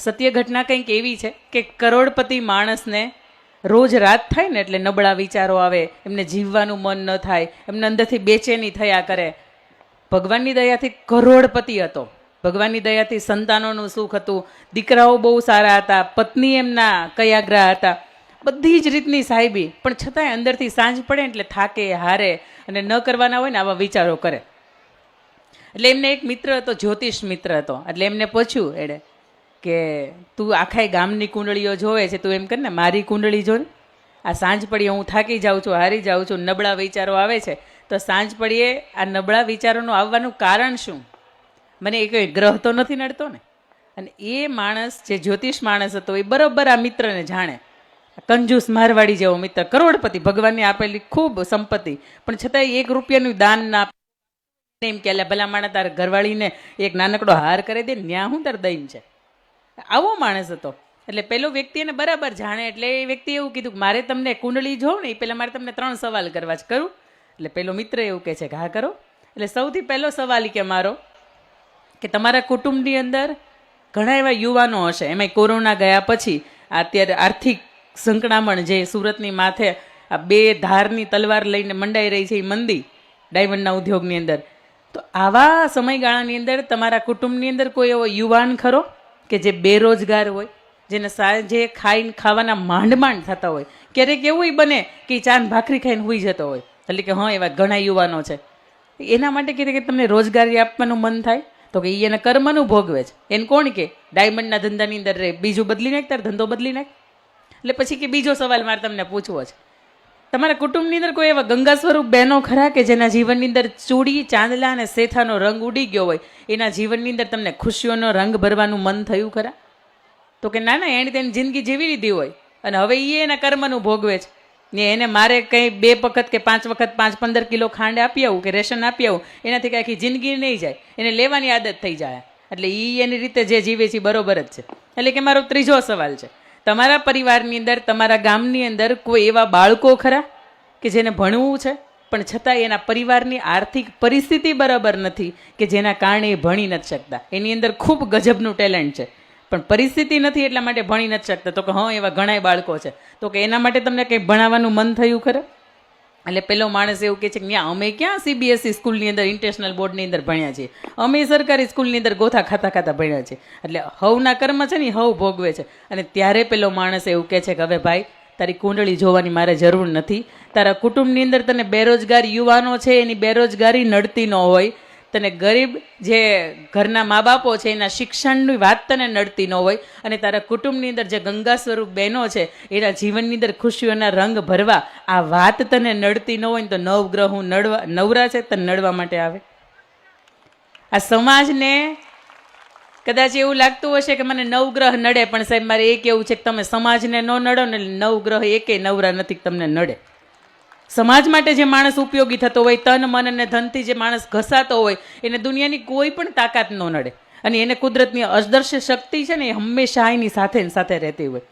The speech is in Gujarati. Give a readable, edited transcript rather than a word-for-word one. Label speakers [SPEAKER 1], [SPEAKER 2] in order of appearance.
[SPEAKER 1] સત્ય ઘટના કંઈક એવી છે કે કરોડપતિ માણસને રોજ રાત થાય ને એટલે નબળા વિચારો આવે, એમને જીવવાનું મન ન થાય, એમને અંદરથી બેચેની થયા કરે. ભગવાનની દયાથી કરોડપતિ હતો, ભગવાનની દયાથી સંતાનોનું સુખ હતું, દીકરાઓ બહુ સારા હતા, પત્ની એમના કયાગ્રા હતા, બધી જ રીતની સાહેબી, પણ છતાંય અંદરથી સાંજ પડે એટલે થાકે, હારે અને ન કરવાના હોય ને આવા વિચારો કરે. એટલે એમને એક મિત્ર હતો, જ્યોતિષ મિત્ર હતો. એટલે એમને પૂછ્યું એણે કે તું આખા ગામની કુંડળીઓ જોવે છે, તું એમ કર ને મારી કુંડળી જો ને. આ સાંજ પડીએ હું થાકી જાઉં છું, હારી જાઉં છું, નબળા વિચારો આવે છે, તો સાંજ પડીએ આ નબળા વિચારોનું આવવાનું કારણ શું? મને એ કોઈ ગ્રહ તો નથી નડતો ને? અને એ માણસ જે જ્યોતિષ માણસ હતો એ બરોબર આ મિત્રને જાણે. કંજૂસ મારવાડી જેવો મિત્ર, કરોડપતિ, ભગવાનને આપેલી ખૂબ સંપત્તિ, પણ છતાંય 1 રૂપિયાનું દાન ના આપે. એમ કે ભલા માણસ તારે ઘરવાળીને એક નાનકડો હાર કરી દે, ન્યા હું તાર દઈને છે. આવો માણસ હતો. એટલે પેલો વ્યક્તિ એને બરાબર જાણે. એટલે એ વ્યક્તિ એવું કીધું કે મારે તમને કુંડળી જોઉં ને એ પહેલાં મારે તમને 3 સવાલ કરવા છે, કરું? એટલે પેલો મિત્ર એવું કહે છે કે હા કરો. એટલે સૌથી પહેલો સવાલ કે મારો કે તમારા કુટુંબની અંદર ઘણા એવા યુવાનો હશે, એમાંય કોરોના ગયા પછી અત્યારે આર્થિક સંકળામણ જે સુરતની માથે આ 2 ધારની તલવાર લઈને મંડાઈ રહી છે એ મંદી ડાયમંડના ઉદ્યોગની અંદર, તો આવા સમયગાળાની અંદર તમારા કુટુંબની અંદર કોઈ એવો યુવાન ખરો કે જે બેરોજગાર હોય, જેને સાંજે ખાઈને ખાવાના માંડ થતા હોય? ક્યારેક એવું બને કે ચાન ભાખરી ખાઈને હુઈ જતો હોય. એટલે કે હા, એવા ઘણા યુવાનો છે. એના માટે કીધે કે તમને રોજગારી આપવાનું મન થાય તો કે એને કર્મનું ભોગવે છે. એને કોણ કે ડાયમંડના ધંધાની અંદર રહે, બીજું બદલી નાખ, તાર ધંધો બદલી નાખ. એટલે પછી કે બીજો સવાલ મારે તમને પૂછવો છે, તમારા કુટુંબની અંદર કોઈ એવા ગંગા સ્વરૂપ બહેનો ખરા કે જેના જીવનની અંદર ચૂડી, ચાંદલા અને શેથાનો રંગ ઉડી ગયો હોય, એના જીવનની અંદર તમને ખુશીઓનો રંગ ભરવાનું મન થયું ખરા? તો કે ના, એણે તેની જિંદગી જીવી લીધી હોય અને હવે એ એના કર્મનું ભોગવે છે ને એને મારે કંઈ 2 વખત કે 5 વખત 5-15 કિલો ખાંડ આપી આવું કે રેશન આપી આવું, એનાથી કાંઈ આખી જિંદગી નહીં જાય, એને લેવાની આદત થઈ જાય. એટલે એ એની રીતે જે જીવે છે બરોબર જ છે. એટલે કે મારો ત્રીજો સવાલ છે, તમારા પરિવારની અંદર, તમારા ગામની અંદર કોઈ એવા બાળકો ખરા કે જેને ભણવું છે પણ છતાં એના પરિવારની આર્થિક પરિસ્થિતિ બરાબર નથી કે જેના કારણે એ ભણી નથી શકતા? એની અંદર ખૂબ ગજબનું ટેલેન્ટ છે પણ પરિસ્થિતિ નથી એટલા માટે ભણી નથી શકતા. તો કે હા, એવા ઘણાય બાળકો છે. તો કે એના માટે તમને કંઈ ભણાવવાનું મન થયું ખરે? એટલે પેલો માણસ એવું કહે છે કે અમે ક્યાં CBSE સ્કૂલની અંદર, ઇન્ટરનેશનલ બોર્ડની અંદર ભણ્યા છીએ, અમે સરકારી સ્કૂલની અંદર ગોથા ખાતા ભણ્યા છીએ. એટલે હવના કર્મ છે ને હવ ભોગવે છે. અને ત્યારે પેલો માણસ એવું કહે છે કે હવે ભાઈ, તારી કુંડળી જોવાની મારે જરૂર નથી. તારા કુટુંબની અંદર તને બેરોજગાર યુવાનો છે, એની બેરોજગારી નડતી ન હોય, તને ગરીબ જે ઘરના મા બાપો છે એના શિક્ષણની વાત તને નડતી ન હોય, અને તારા કુટુંબની અંદર જે ગંગા સ્વરૂપ બહેનો છે એના જીવનની અંદર ખુશીઓના રંગ ભરવા આ વાત તને નડતી ન હોય ને, તો નવગ્રહો નવરા છે તને નડવા માટે આવે. આ સમાજને કદાચ એવું લાગતું હશે કે મને નવગ્રહ નડે, પણ સાહેબ મારે એ કેવું છે કે તમે સમાજને ન નડો ને, નવગ્રહ એકેય નવરા નથી તમને નડે. સમાજ માટે જે માણસ ઉપયોગી થતો હોય, તન મન અને ધનથી જે માણસ ઘસાતો હોય, એને દુનિયાની કોઈ પણ તાકાત ન નડે. અને એને કુદરતની અદૃશ્ય શક્તિ છે ને એ હંમેશા એની સાથે રહેતી હોય.